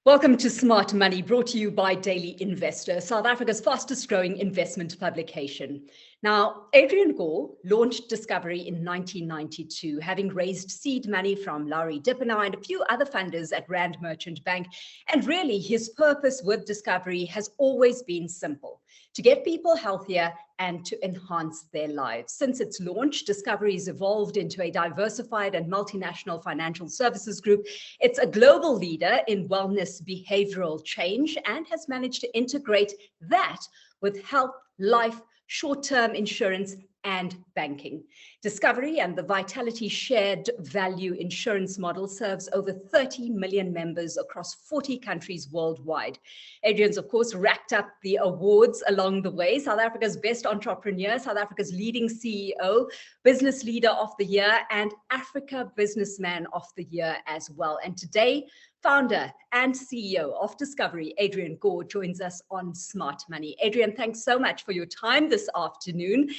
Welcome to Smart Money, brought to you by Daily Investor, South Africa's fastest growing investment publication. Now, Adrian Gore launched Discovery in 1992, having raised seed money from Laurie Dippenaar and a few other funders at Rand Merchant Bank. And really, his purpose with Discovery has always been simple: to get people healthier and to enhance their lives. Since its launch, Discovery has evolved into a diversified and multinational financial services group. It's a global leader in wellness behavioral change and has managed to integrate that with health, life, short-term insurance, and banking. Discovery and the Vitality Shared Value Insurance model serves over 30 million members across 40 countries worldwide. Adrian's, of course, racked up the awards along the way: South Africa's Best Entrepreneur, South Africa's Leading CEO, Business Leader of the Year, and Africa Businessman of the Year as well. And today, founder and CEO of Discovery, Adrian Gore, joins us on Smart Money. Adrian, thanks so much for your time this afternoon.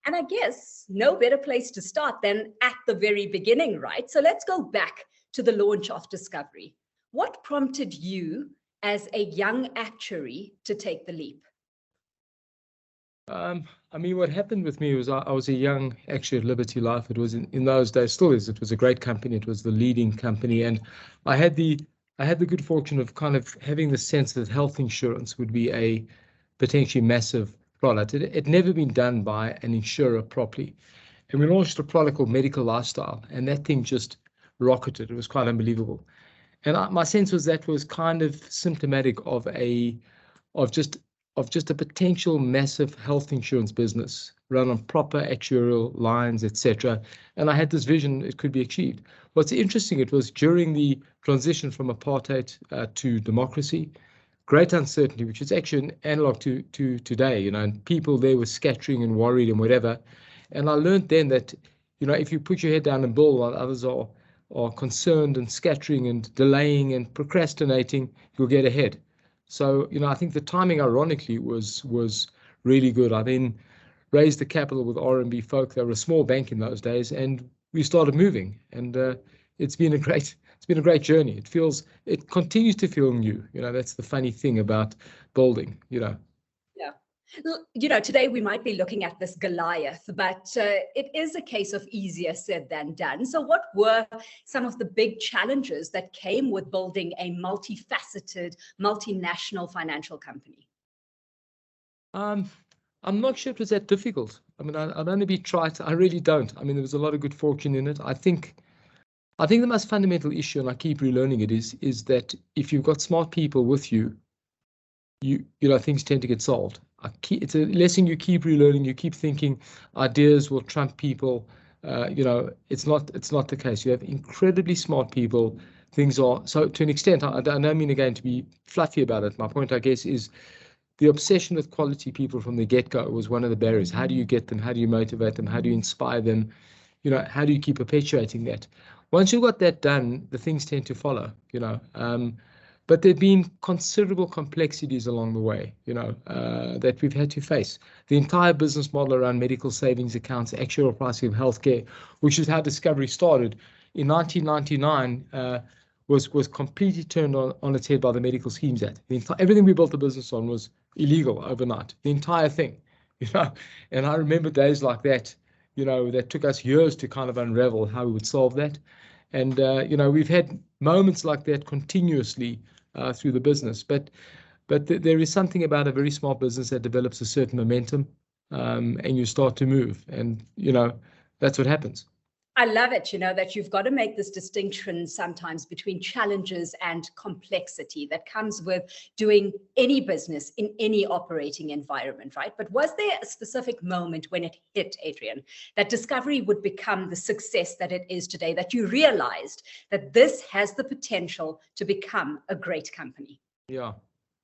And I guess no better place to start than at the very beginning, right? So let's go back to the launch of Discovery. What prompted you as a young actuary to take the leap? What happened with me was I was a young actuary at Liberty Life. It was in those days, still is. It was a great company. It was the leading company, and I had the good fortune of kind of having the sense that health insurance would be a potentially massive product. It had never been done by an insurer properly, and we launched a product called Medical Lifestyle, and that thing just rocketed. It was quite unbelievable, and my sense was that was kind of symptomatic of just a potential massive health insurance business run on proper actuarial lines, etc. And I had this vision it could be achieved. What's interesting, it was during the transition from apartheid to democracy, great uncertainty, which is actually an analog to today, and people there were scattering and worried and whatever. And I learned then that, if you put your head down and build while others are concerned and scattering and delaying and procrastinating, you'll get ahead. So, I think the timing, ironically, was really good. I then raised the capital with R&B folk. They were a small bank in those days, and we started moving. And it's been a great journey. It continues to feel new. That's the funny thing about building. Yeah. Today we might be looking at this Goliath, but it is a case of easier said than done. So what were some of the big challenges that came with building a multifaceted, multinational financial company? I'm not sure it was that difficult. I'd only be trite. I really don't. There was a lot of good fortune in it. I think the most fundamental issue, and I keep relearning it, is that if you've got smart people with you, things tend to get solved. It's a lesson you keep relearning. You keep thinking ideas will trump people. It's not the case. You have incredibly smart people. Things are so, to an extent. I don't mean again to be fluffy about it. My point, I guess, is the obsession with quality people from the get-go was one of the barriers. How do you get them? How do you motivate them? How do you inspire them? How do you keep perpetuating that? Once you've got that done, the things tend to follow. But there have been considerable complexities along the way, that we've had to face. The entire business model around medical savings accounts, actuarial pricing of healthcare, which is how Discovery started in 1999, was completely turned on its head by the Medical Schemes Act. Everything we built the business on was illegal overnight, the entire thing, And I remember days like that, that took us years to kind of unravel how we would solve that. And, we've had moments like that continuously through the business. But there is something about a very small business that develops a certain momentum, and you start to move. And, that's what happens. I love it, that you've got to make this distinction sometimes between challenges and complexity that comes with doing any business in any operating environment, right? But was there a specific moment when it hit, Adrian, that Discovery would become the success that it is today, that you realized that this has the potential to become a great company? Yeah.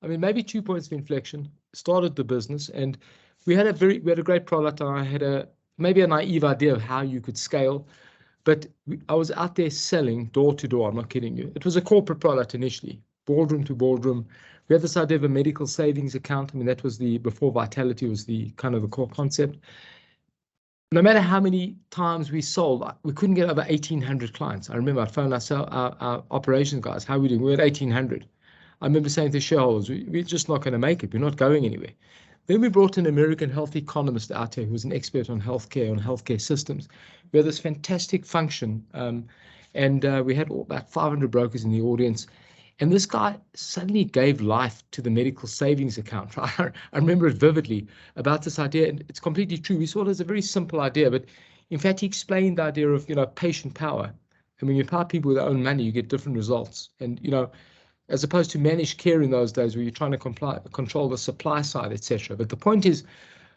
Maybe 2 points of inflection. Started the business, and we had a great product, and I had maybe a naive idea of how you could scale, but I was out there selling door to door. I'm not kidding you. It was a corporate product initially, boardroom to boardroom. We had this idea of a medical savings account. That was before Vitality was the kind of the core concept. No matter how many times we sold, we couldn't get over 1,800 clients. I remember I'd phone our operations guys, how are we doing? We're at 1,800. I remember saying to shareholders, we're just not going to make it. We're not going anywhere. Then we brought an American health economist out here who was an expert on healthcare systems. We had this fantastic function, and we had about 500 brokers in the audience. And this guy suddenly gave life to the medical savings account. I remember it vividly about this idea, and it's completely true. We saw it as a very simple idea, but in fact, he explained the idea of, patient power. And when you empower people with their own money, you get different results. And, as opposed to managed care in those days where you're trying to control the supply side, etc. But the point is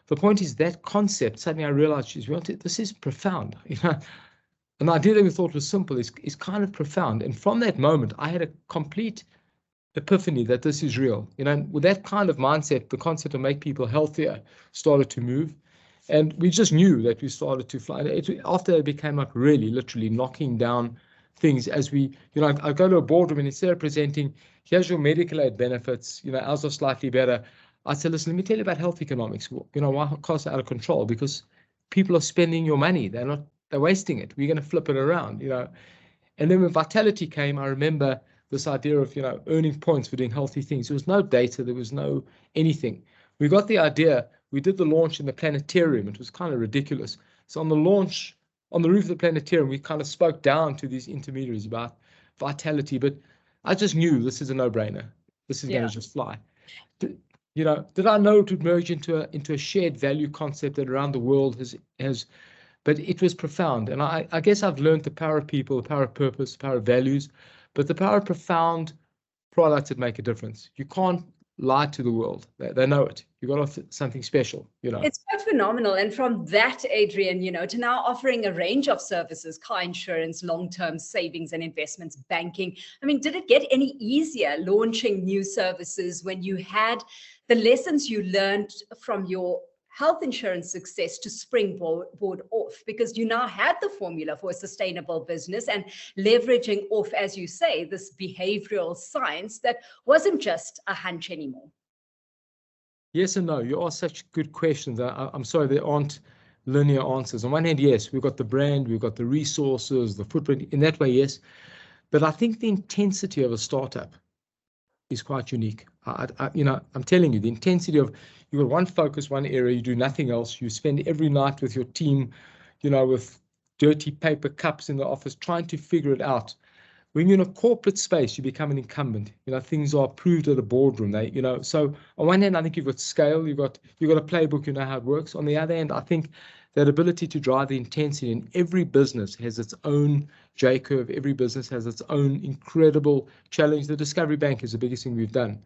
that concept, suddenly I realized, this is profound. An idea that we thought was simple is kind of profound. And from that moment, I had a complete epiphany that this is real. With that kind of mindset, the concept of make people healthier started to move. And we just knew that we started to fly. After it became like really, literally knocking down things as we, I go to a boardroom and instead of presenting, here's your medical aid benefits, ours are slightly better. I said, listen, let me tell you about health economics. Why costs are out of control? Because people are spending your money. They're wasting it. We're going to flip it around, And then when Vitality came, I remember this idea of, earning points for doing healthy things. There was no data. There was no anything. We got the idea. We did the launch in the planetarium. It was kind of ridiculous. So on the launch, on the roof of the planetarium, we kind of spoke down to these intermediaries about Vitality. But I just knew this is a no-brainer. This is going to just fly. Did I know it would merge into a shared value concept that around the world has but it was profound. And I guess I've learned the power of people, the power of purpose, the power of values, but the power of profound products that make a difference. You can't lie to the world. They know it. You've got something special, It's quite phenomenal. And from that, Adrian, to now offering a range of services, car insurance, long-term savings and investments, banking. I mean, did it get any easier launching new services when you had the lessons you learned from your health insurance success to springboard off, because you now had the formula for a sustainable business and leveraging off, as you say, this behavioral science that wasn't just a hunch anymore? Yes and no. You ask such good questions. I'm sorry, there aren't linear answers. On one hand, yes, we've got the brand, we've got the resources, the footprint. In that way, yes. But I think the intensity of a startup is quite unique. I'm telling you, the intensity of, you've got one focus, one area, you do nothing else. You spend every night with your team, with dirty paper cups in the office, trying to figure it out. When you're in a corporate space, you become an incumbent. Things are approved at a boardroom. So on one hand, I think you've got scale, you've got a playbook, how it works. On the other hand, I think that ability to drive the intensity, and every business has its own J-curve. Every business has its own incredible challenge. The Discovery Bank is the biggest thing we've done.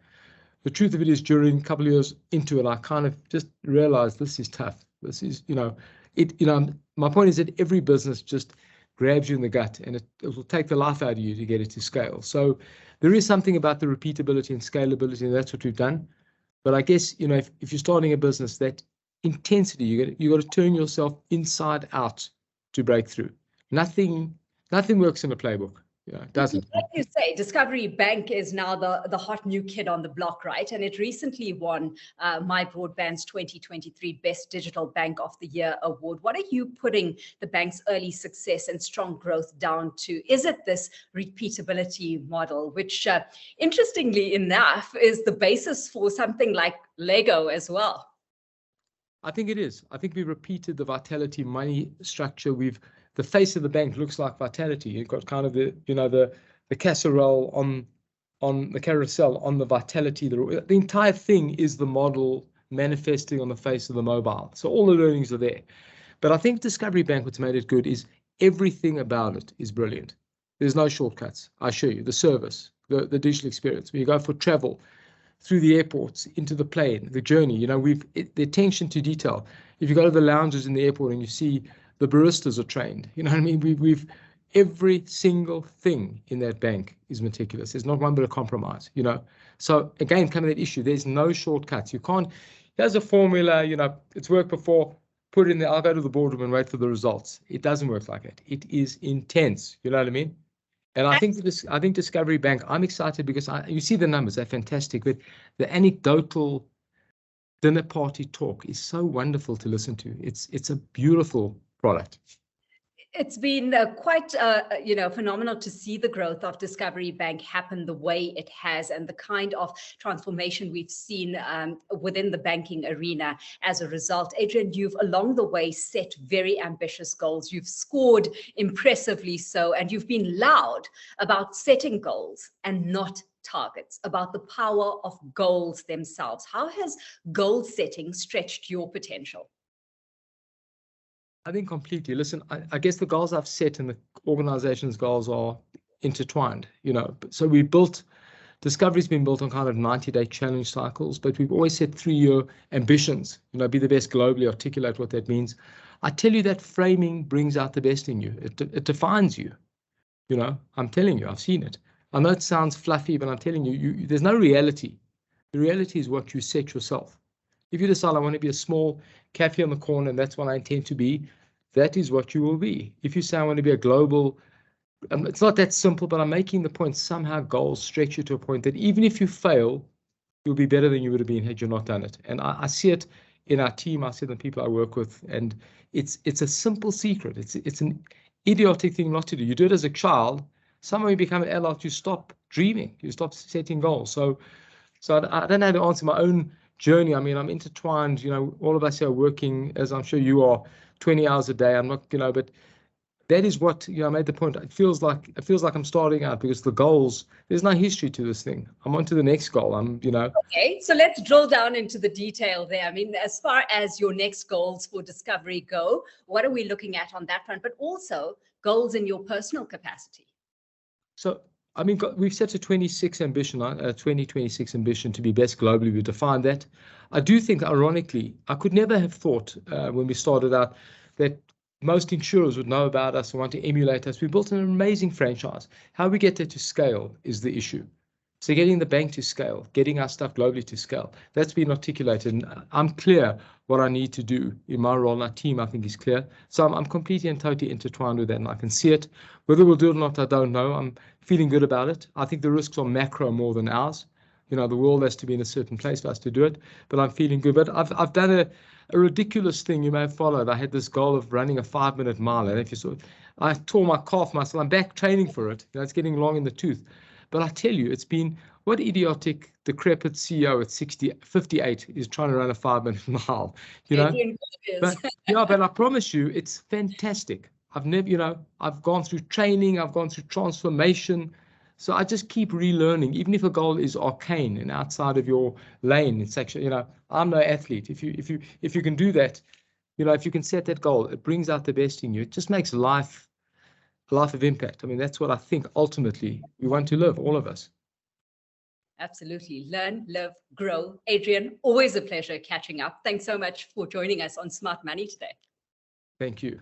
The truth of it is, during a couple of years into it, I kind of just realized this is tough. This is, my point is that every business just grabs you in the gut, and it will take the life out of you to get it to scale. So there is something about the repeatability and scalability, and that's what we've done. But I guess, if you're starting a business, that intensity, you got to turn yourself inside out to break through. Nothing works in a playbook. It doesn't. Like you say, Discovery Bank is now the hot new kid on the block, right? And it recently won My Broadband's 2023 Best Digital Bank of the Year award. What are you putting the bank's early success and strong growth down to? Is it this repeatability model, which interestingly enough is the basis for something like Lego as well? I think it is. I think we repeated the Vitality money structure. The face of the bank looks like Vitality. You've got kind of the casserole on the carousel on the Vitality. The entire thing is the model manifesting on the face of the mobile. So all the learnings are there. But I think Discovery Bank, what's made it good is everything about it is brilliant. There's no shortcuts. I assure you. The service, the digital experience. When you go for travel, through the airports, into the plane, the journey, the attention to detail. If you go to the lounges in the airport and you see the baristas are trained, what I mean? We've every single thing in that bank is meticulous. There's not one bit of compromise, So again, coming to that issue, there's no shortcuts. You can't, here's a formula, it's worked before, put it in there, I'll go to the boardroom and wait for the results. It doesn't work like that. It is intense, you know what I mean? And I think Discovery Bank, I'm excited because you see the numbers, they're fantastic. But the anecdotal dinner party talk is so wonderful to listen to. It's a beautiful product. It's been quite, phenomenal to see the growth of Discovery Bank happen the way it has, and the kind of transformation we've seen within the banking arena as a result. Adrian, you've along the way set very ambitious goals. You've scored impressively so, and you've been loud about setting goals and not targets, about the power of goals themselves. How has goal setting stretched your potential? I think completely. Listen, I guess the goals I've set and the organization's goals are intertwined, So Discovery's been built on kind of 90-day challenge cycles, but we've always set 3-year ambitions, be the best globally, articulate what that means. I tell you, that framing brings out the best in you. It defines you, I'm telling you, I've seen it. I know it sounds fluffy, but I'm telling you, there's no reality. The reality is what you set yourself. If you decide I want to be a small cafe on the corner and that's what I intend to be, that is what you will be. If you say I want to be a global, it's not that simple, but I'm making the point, somehow goals stretch you to a point that even if you fail, you'll be better than you would have been had you not done it. And I see it in our team, I see it in the people I work with, and it's a simple secret. It's an idiotic thing not to do. You do it as a child. Somehow you become an adult, you stop dreaming, you stop setting goals. So I don't know how to answer my own journey. I mean, I'm intertwined, all of us are working, as I'm sure you are, 20 hours a day. I'm not, but that is what, I made the point. It feels like I'm starting out because the goals, there's no history to this thing. I'm on to the next goal. Okay, so let's drill down into the detail there. I mean, as far as your next goals for Discovery go, what are we looking at on that front, but also goals in your personal capacity? So, I mean, we've set a 2026 ambition to be best globally. We defined that. I do think, ironically, I could never have thought when we started out that most insurers would know about us and want to emulate us. We built an amazing franchise. How we get there to scale is the issue. So getting the bank to scale, getting our stuff globally to scale, that's been articulated. And I'm clear what I need to do in my role. Our team, I think, is clear. So I'm completely and totally intertwined with that, and I can see it. Whether we'll do it or not, I don't know. I'm feeling good about it. I think the risks are macro more than ours. The world has to be in a certain place for us to do it, but I'm feeling good. But I've done a ridiculous thing you may have followed. I had this goal of running a 5-minute mile. And if you saw, I tore my calf muscle. I'm back training for it. It's getting long in the tooth. But I tell you, it's been, what idiotic, decrepit CEO at 58 is trying to run a 5-minute mile, But I promise you, it's fantastic. I've never, I've gone through training, I've gone through transformation. So I just keep relearning, even if a goal is arcane and outside of your lane. It's actually, I'm no athlete. If you can do that, if you can set that goal, it brings out the best in you. It just makes life of impact. I mean, that's what I think ultimately we want to live, all of us. Absolutely. Learn, live, grow. Adrian, always a pleasure catching up. Thanks so much for joining us on Smart Money today. Thank you.